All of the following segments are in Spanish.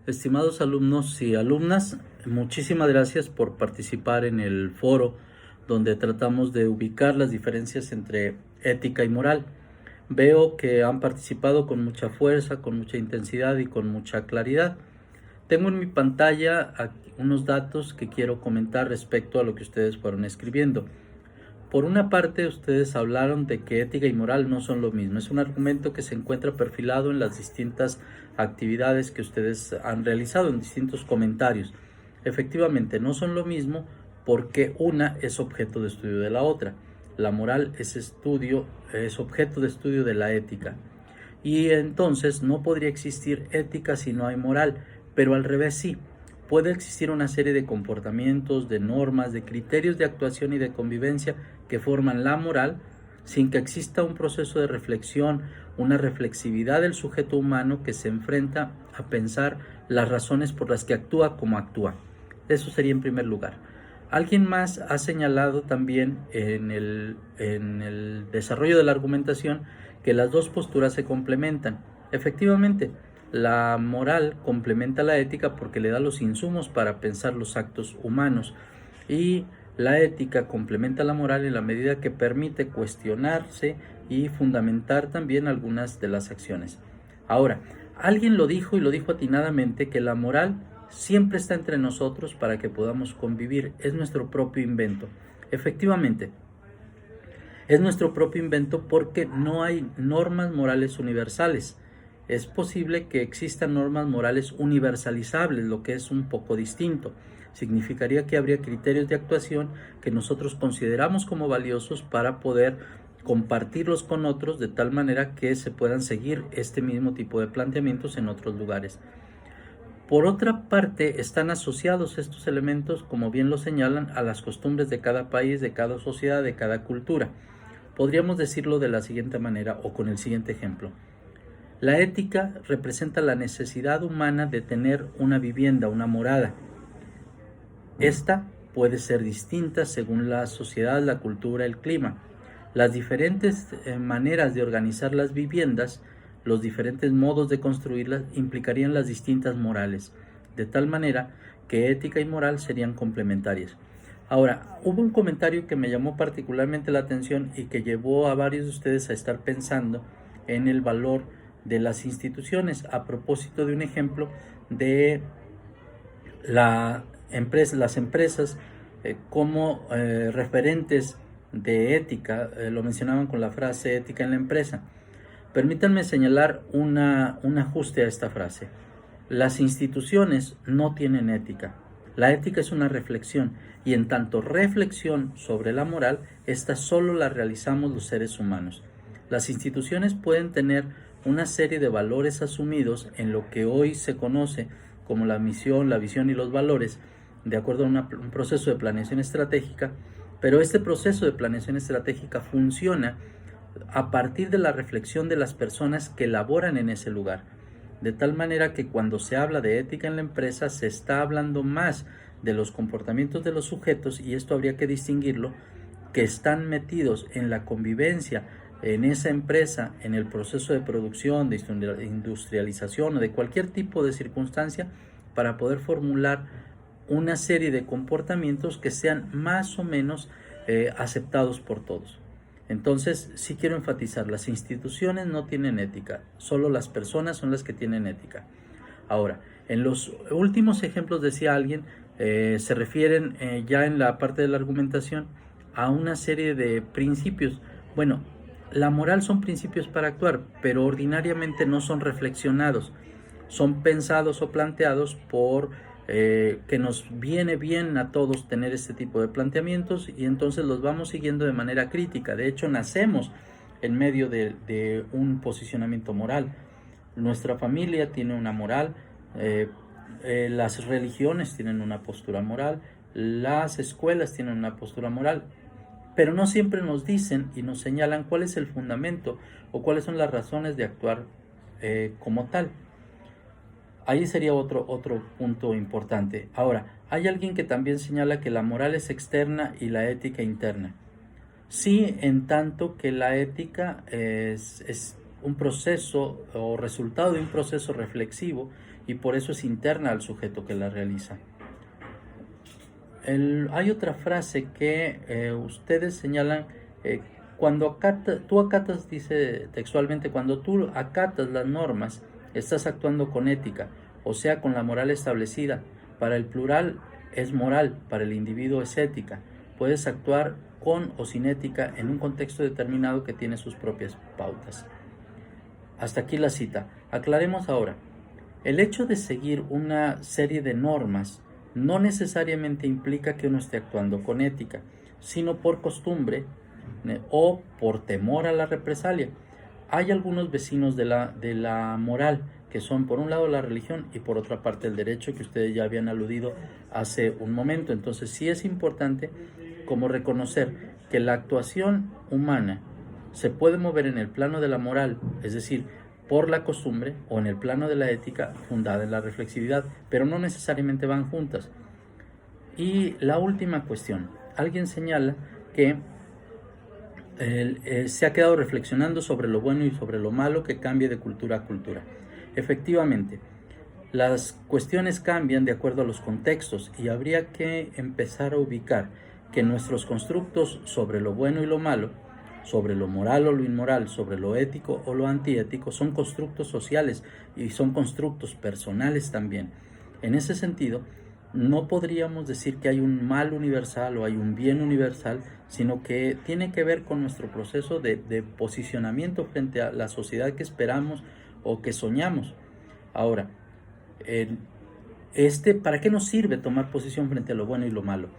Estimados alumnos y alumnas, muchísimas gracias por participar en el foro donde tratamos de ubicar las diferencias entre ética y moral. Veo que han participado con mucha fuerza, con mucha intensidad y con mucha claridad. Tengo en mi pantalla unos datos que quiero comentar respecto a lo que ustedes fueron escribiendo. Por una parte, ustedes hablaron de que ética y moral no son lo mismo. Es un argumento que se encuentra perfilado en las distintas actividades que ustedes han realizado, en distintos comentarios. Efectivamente, no son lo mismo porque una es objeto de estudio de la otra. La moral es objeto de estudio de la ética. Y entonces no podría existir ética si no hay moral, pero al revés sí. Puede existir una serie de comportamientos, de normas, de criterios de actuación y de convivencia que forman la moral sin que exista un proceso de reflexión, una reflexividad del sujeto humano que se enfrenta a pensar las razones por las que actúa como actúa. Eso sería en primer lugar. Alguien más ha señalado también en el desarrollo de la argumentación que las dos posturas se complementan. Efectivamente, la moral complementa la ética porque le da los insumos para pensar los actos humanos, y la ética complementa la moral en la medida que permite cuestionarse y fundamentar también algunas de las acciones. Ahora, alguien lo dijo y lo dijo atinadamente, que la moral siempre está entre nosotros para que podamos convivir. Es nuestro propio invento. Efectivamente, es nuestro propio invento porque no hay normas morales universales. Es posible que existan normas morales universalizables, lo que es un poco distinto. Significaría que habría criterios de actuación que nosotros consideramos como valiosos para poder compartirlos con otros de tal manera que se puedan seguir este mismo tipo de planteamientos en otros lugares. Por otra parte, están asociados estos elementos, como bien lo señalan, a las costumbres de cada país, de cada sociedad, de cada cultura. Podríamos decirlo de la siguiente manera o con el siguiente ejemplo. La ética representa la necesidad humana de tener una vivienda, una morada. Esta puede ser distinta según la sociedad, la cultura, el clima. Las diferentes maneras de organizar las viviendas, los diferentes modos de construirlas, implicarían las distintas morales, de tal manera que ética y moral serían complementarias. Ahora, hubo un comentario que me llamó particularmente la atención y que llevó a varios de ustedes a estar pensando en el valor de las instituciones, a propósito de un ejemplo de las empresas como referentes de ética. Lo mencionaban con la frase ética en la empresa. Permítanme señalar un ajuste a esta frase. Las instituciones no tienen ética. La ética es una reflexión, y en tanto reflexión sobre la moral, esta solo la realizamos los seres humanos. Las instituciones pueden tener una serie de valores asumidos en lo que hoy se conoce como la misión, la visión y los valores, de acuerdo a un proceso de planeación estratégica, pero este proceso de planeación estratégica funciona a partir de la reflexión de las personas que laboran en ese lugar. De tal manera que cuando se habla de ética en la empresa, se está hablando más de los comportamientos de los sujetos, y esto habría que distinguirlo, que están metidos en la convivencia en esa empresa, en el proceso de producción, de industrialización o de cualquier tipo de circunstancia, para poder formular una serie de comportamientos que sean más o menos aceptados por todos. Entonces, sí quiero enfatizar, las instituciones no tienen ética, solo las personas son las que tienen ética. Ahora, en los últimos ejemplos, decía alguien, se refieren ya en la parte de la argumentación a una serie de principios. Bueno, la moral son principios para actuar, pero ordinariamente no son reflexionados, son pensados o planteados por que nos viene bien a todos tener este tipo de planteamientos, y entonces los vamos siguiendo de manera crítica. De hecho, nacemos en medio de un posicionamiento moral. Nuestra familia tiene una moral, las religiones tienen una postura moral, las escuelas tienen una postura moral, pero no siempre nos dicen y nos señalan cuál es el fundamento o cuáles son las razones de actuar como tal. Ahí sería otro punto importante. Ahora, hay alguien que también señala que la moral es externa y la ética interna. Sí, en tanto que la ética un proceso o resultado de un proceso reflexivo y por eso es interna al sujeto que la realiza. Hay otra frase que ustedes señalan, tú acatas, dice textualmente, cuando tú acatas las normas, estás actuando con ética, o sea, con la moral establecida. Para el plural es moral, para el individuo es ética. Puedes actuar con o sin ética en un contexto determinado que tiene sus propias pautas. Hasta aquí la cita. Aclaremos ahora. El hecho de seguir una serie de normas no necesariamente implica que uno esté actuando con ética, sino por costumbre o por temor a la represalia. Hay algunos vecinos de la moral, que son por un lado la religión y por otra parte el derecho, que ustedes ya habían aludido hace un momento. Entonces sí es importante como reconocer que la actuación humana se puede mover en el plano de la moral, es decir, por la costumbre, o en el plano de la ética fundada en la reflexividad, pero no necesariamente van juntas. Y la última cuestión, alguien señala que se ha quedado reflexionando sobre lo bueno y sobre lo malo que cambia de cultura a cultura. Efectivamente, las cuestiones cambian de acuerdo a los contextos y habría que empezar a ubicar que nuestros constructos sobre lo bueno y lo malo, sobre lo moral o lo inmoral, sobre lo ético o lo antiético, son constructos sociales y son constructos personales también. En ese sentido, no podríamos decir que hay un mal universal o hay un bien universal, sino que tiene que ver con nuestro proceso de posicionamiento frente a la sociedad que esperamos o que soñamos. Ahora, ¿para qué nos sirve tomar posición frente a lo bueno y lo malo?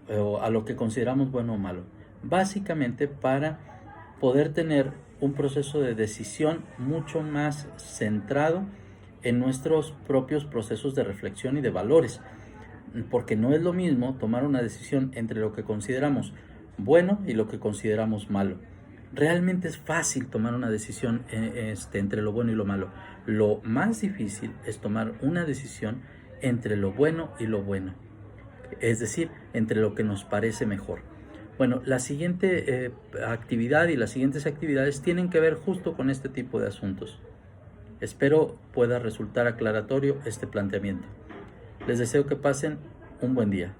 O a lo que consideramos bueno o malo. Básicamente para poder tener un proceso de decisión mucho más centrado en nuestros propios procesos de reflexión y de valores. Porque no es lo mismo tomar una decisión entre lo que consideramos bueno y lo que consideramos malo. Realmente es fácil tomar una decisión entre lo bueno y lo malo. Lo más difícil es tomar una decisión entre lo bueno y lo bueno. Es decir, entre lo que nos parece mejor. Bueno, la siguiente actividad y las siguientes actividades tienen que ver justo con este tipo de asuntos. Espero pueda resultar aclaratorio este planteamiento. Les deseo que pasen un buen día.